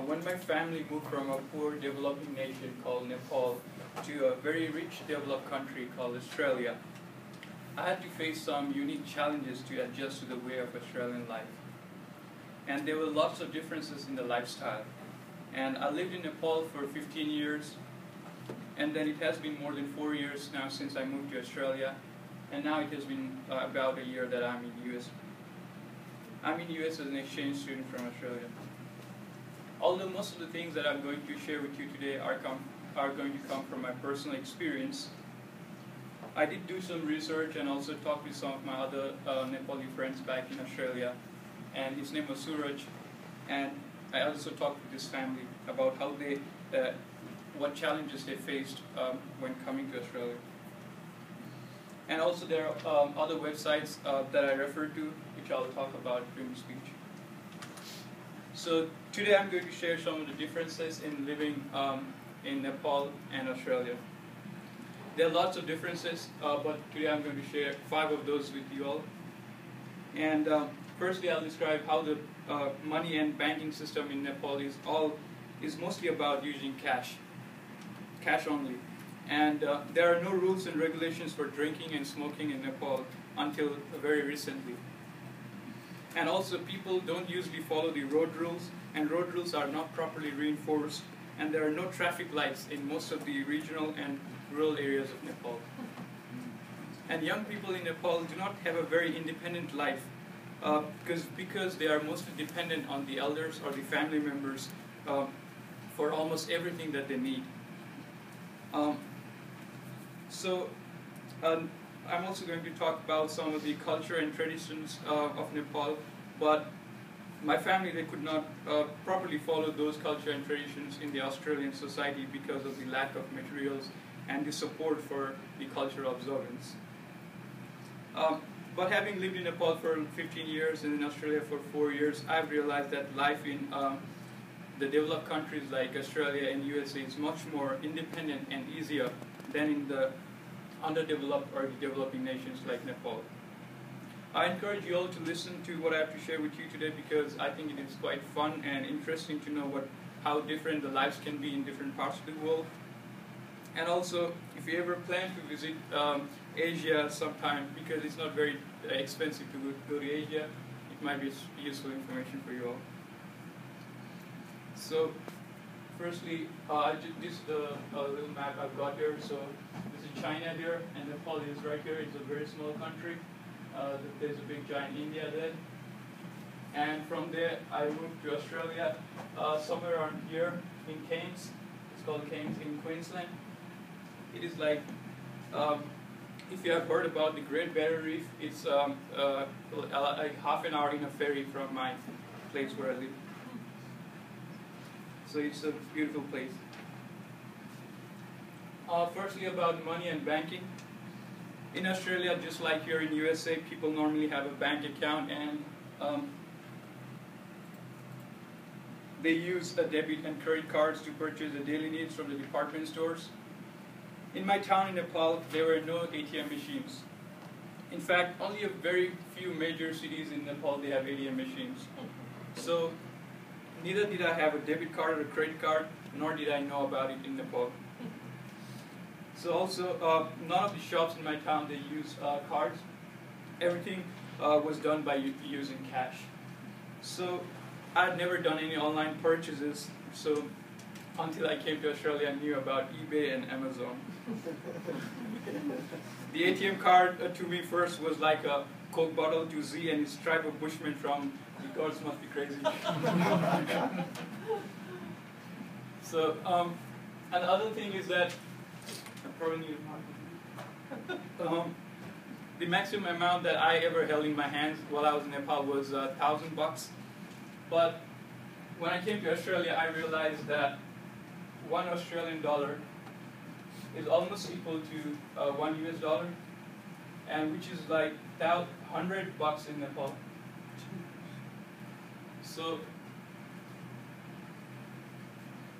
When my family moved from a poor developing nation called Nepal to a very rich developed country called Australia, I had to face some unique challenges to adjust to the way of Australian life. And there were lots of differences in the lifestyle. And I lived in Nepal for 15 years, and then it has been more than 4 years now since I moved to Australia, and now it has been about a year that I'm in US. I'm in US as an exchange student from Australia. Although most of the things that I'm going to share with you today are going to come from my personal experience, I did do some research and also talk with some of my other Nepali friends back in Australia, and his name was Suraj, and I also talked with his family about how they, what challenges they faced when coming to Australia. And also there are other websites that I refer to, which I'll talk about during the speech. So today I'm going to share some of the differences in living in Nepal and Australia. There are lots of differences, but today I'm going to share 5 of those with you all. And firstly, I'll describe how the money and banking system in Nepal is mostly about using cash only. And there are no rules and regulations for drinking and smoking in Nepal until very recently. And also, people don't usually follow the road rules, and road rules are not properly reinforced, and there are no traffic lights in most of the regional and rural areas of Nepal. And young people in Nepal do not have a very independent life because they are mostly dependent on the elders or the family members for almost everything that they need. I'm also going to talk about some of the culture and traditions of Nepal, but my family, they could not properly follow those culture and traditions in the Australian society because of the lack of materials and the support for the cultural observance. But having lived in Nepal for 15 years and in Australia for 4 years, I've realized that life in the developed countries like Australia and USA is much more independent and easier than in the underdeveloped or the developing nations like Nepal. I encourage you all to listen to what I have to share with you today because I think it is quite fun and interesting to know how different the lives can be in different parts of the world. And also, if you ever plan to visit Asia sometime, because it's not very expensive to go to Asia, it might be useful information for you all. So, firstly, this is the little map I've got here. So, this is China here, and Nepal is right here. It's a very small country. There's a big giant India there. And from there, I moved to Australia, somewhere around here in Cairns. It's called Cairns in Queensland. It is like, if you have heard about the Great Barrier Reef, it's like half an hour in a ferry from my place where I live. So it's a beautiful place. Firstly, about money and banking. In Australia, just like here in USA, people normally have a bank account and they use a debit and credit cards to purchase the daily needs from the department stores. In my town in Nepal, there were no ATM machines. In fact, only a very few major cities in Nepal, they have ATM machines. So neither did I have a debit card or a credit card, nor did I know about it in Nepal. So also, none of the shops in my town, they use cards. Everything was done by using cash. So I had never done any online purchases, so until I came to Australia, I knew about eBay and Amazon. The ATM card to me first was like a Coke bottle to Z and his tribe of Bushmen from the gods must be crazy. So, and the other thing is that the maximum amount that I ever held in my hands while I was in Nepal was $1,000. But when I came to Australia, I realized that $1 Australian is almost equal to $1 US, and which is like $100 in Nepal. So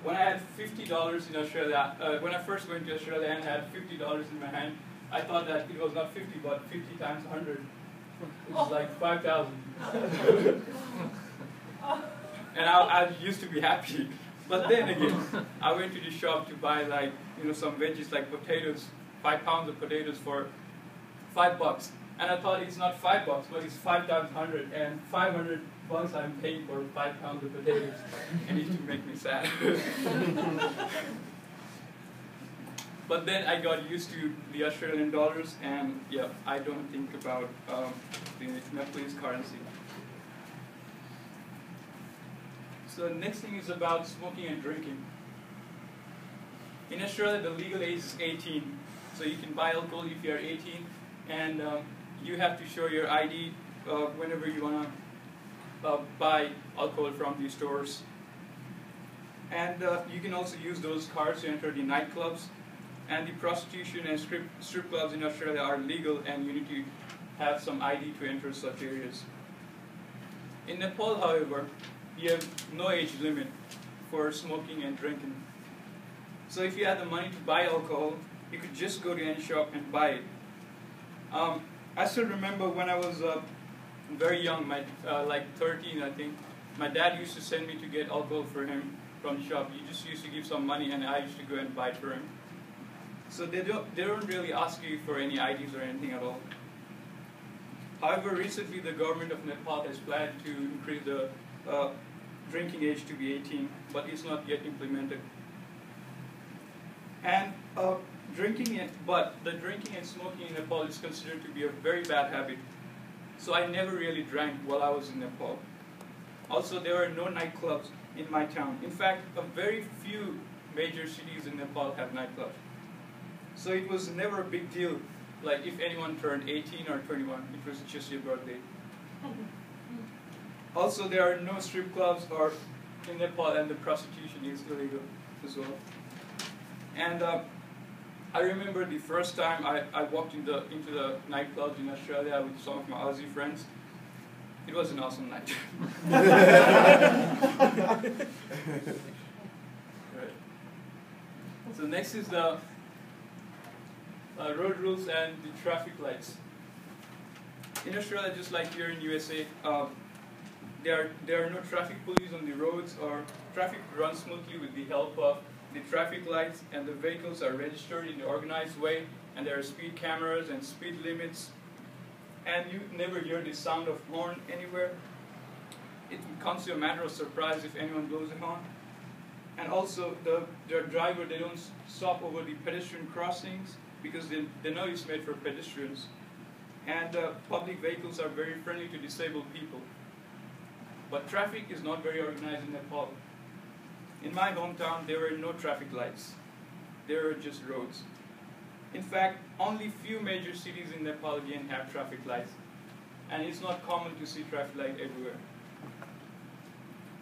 when I had $50 in Australia, when I first went to Australia and had $50 in my hand, I thought that it was not 50 but 50 times 100, is like 5,000. And I used to be happy. But then again, I went to the shop to buy like, some veggies like potatoes, 5 pounds of potatoes for $5. And I thought it's not $5, but it's 5 times 100, and $500 I'm paying for 5 pounds of potatoes. And it used to make me sad. But then I got used to the Australian dollars, and yeah, I don't think about the Nepalese currency. So the next thing is about smoking and drinking. In Australia, the legal age is 18, so you can buy alcohol if you are 18, and you have to show your ID whenever you want to buy alcohol from the stores. And you can also use those cards to enter the nightclubs. And the prostitution and strip clubs in Australia are legal, and you need to have some ID to enter such areas. In Nepal, however, you have no age limit for smoking and drinking. So if you had the money to buy alcohol, you could just go to any shop and buy it. I still remember when I was very young, like 13 I think, my dad used to send me to get alcohol for him from the shop. He just used to give some money, and I used to go and buy it for him. So they don't really ask you for any IDs or anything at all. However, recently the government of Nepal has planned to increase the drinking age to be 18, but it's not yet implemented. And the drinking and smoking in Nepal is considered to be a very bad habit. So I never really drank while I was in Nepal. Also, there are no nightclubs in my town. In fact, a very few major cities in Nepal have nightclubs. So it was never a big deal, like if anyone turned 18 or 21, it was just your birthday. Also, there are no strip clubs in Nepal, and the prostitution is illegal as well. And I remember the first time I walked into the nightclubs in Australia with some of my Aussie friends. It was an awesome night. Right. So next is the road rules and the traffic lights. In Australia, just like here in USA, there are no traffic police on the roads, or traffic runs smoothly with the help of the traffic lights, and the vehicles are registered in an organized way, and there are speed cameras and speed limits, and you never hear the sound of horn anywhere. It comes to a matter of surprise if anyone blows a horn. And also, the driver, they don't stop over the pedestrian crossings because they know it's made for pedestrians. And public vehicles are very friendly to disabled people. But traffic is not very organized in Nepal. In my hometown, there were no traffic lights. There were just roads. In fact, only few major cities in Nepal again have traffic lights. And it's not common to see traffic light everywhere.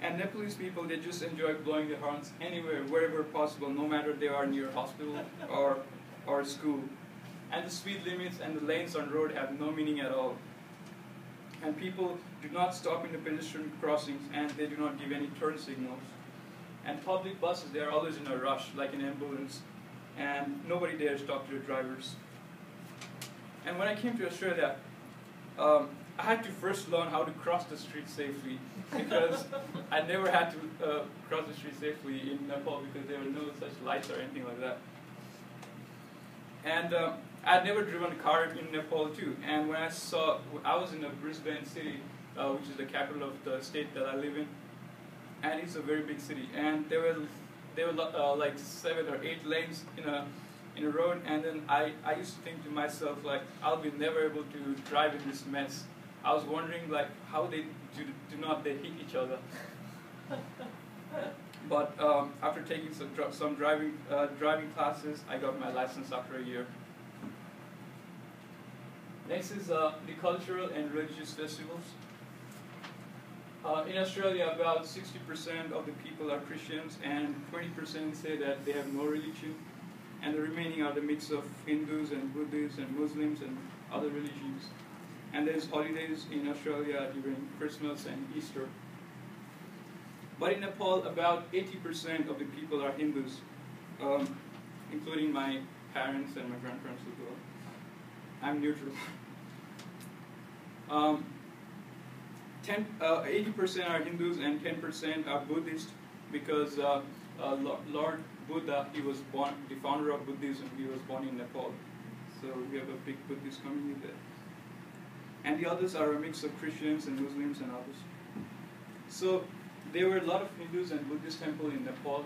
And Nepalese people, they just enjoy blowing their horns anywhere, wherever possible, no matter they are near a hospital or school. And the speed limits and the lanes on road have no meaning at all. And people do not stop in the pedestrian crossings, and they do not give any turn signals. And public buses, they are always in a rush, like an ambulance, and nobody dares talk to the drivers. And when I came to Australia, I had to first learn how to cross the street safely, because I never had to cross the street safely in Nepal because there were no such lights or anything like that. And I'd never driven a car in Nepal too. And when I was in the Brisbane city, which is the capital of the state that I live in, and it's a very big city. And there were like 7 or 8 lanes in a road, and then I used to think to myself, like, I'll be never able to drive in this mess. I was wondering, like, how they do not hit each other. But after taking some driving classes, I got my license after a year. Next is the cultural and religious festivals. In Australia, about 60% of the people are Christians, and 20% say that they have no religion, and the remaining are the mix of Hindus and Buddhists and Muslims and other religions. And there's holidays in Australia during Christmas and Easter. But in Nepal, about 80% of the people are Hindus, including my parents and my grandparents as well. I'm neutral. Um, 80% are Hindus and 10% are Buddhist, because Lord Buddha, he was born, the founder of Buddhism, he was born in Nepal. So we have a big Buddhist community there. And the others are a mix of Christians and Muslims and others. So there were a lot of Hindus and Buddhist temples in Nepal,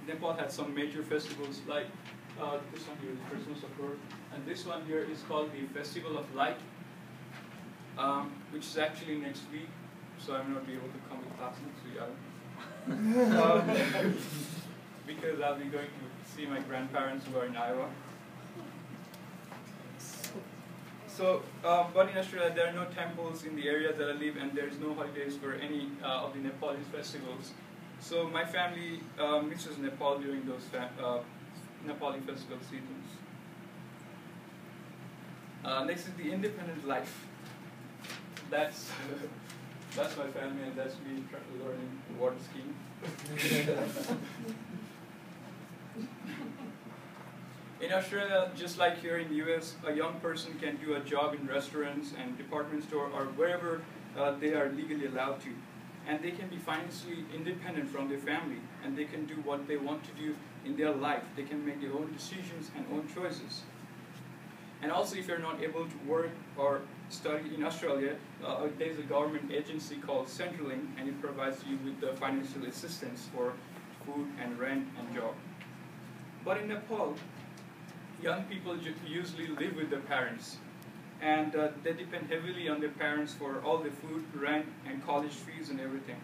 Nepal had some major festivals like this one here is Christmas, of course, and this one here is called the Festival of Light, which is actually next week, so I may not be able to come to class next week, I don't know. Because I'll be going to see my grandparents who are in Iowa. So, but in Australia there are no temples in the area that I live, and there is no holidays for any of the Nepalese festivals. So my family misses Nepal during those Nepali festival seasons. Next is the independent life. That's that's my family, and that's me learning water skiing. In Australia, just like here in the US, a young person can do a job in restaurants and department store or wherever they are legally allowed to. And they can be financially independent from their family, and they can do what they want to do in their life. They can make their own decisions and own choices. And also, if you're not able to work or study in Australia, there's a government agency called Centrelink, and it provides you with the financial assistance for food and rent and job. But in Nepal, young people usually live with their parents, and they depend heavily on their parents for all the food, rent, and college fees and everything.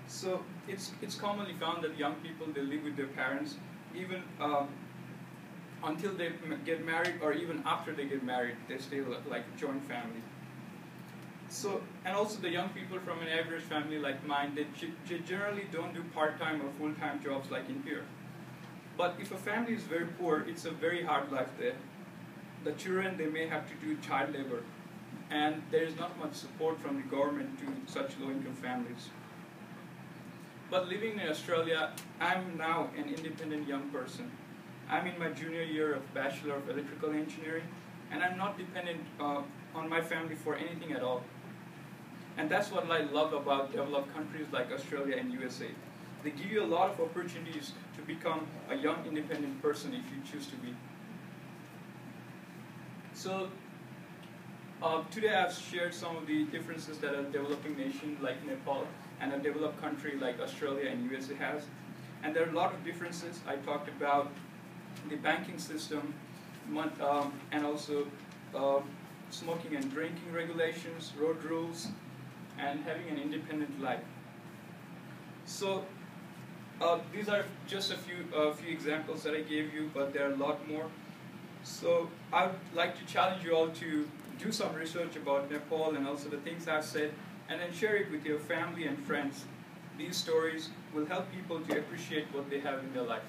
So it's commonly found that young people, they live with their parents even until they get married, or even after they get married, they stay like a joint family. So, and also the young people from an average family like mine, they generally don't do part-time or full-time jobs like in here. But if a family is very poor, it's a very hard life there. The children, they may have to do child labor, and there is not much support from the government to such low-income families. But living in Australia, I'm now an independent young person. I'm in my junior year of Bachelor of Electrical Engineering, and I'm not dependent on my family for anything at all. And that's what I love about developed countries like Australia and USA. They give you a lot of opportunities to become a young independent person if you choose to be. So today I've shared some of the differences that a developing nation like Nepal and a developed country like Australia and USA has. And there are a lot of differences. I talked about the banking system, and also smoking and drinking regulations, road rules, and having an independent life. So these are just a few examples that I gave you, but there are a lot more. So I would like to challenge you all to do some research about Nepal and also the things I've said, and then share it with your family and friends. These stories will help people to appreciate what they have in their life.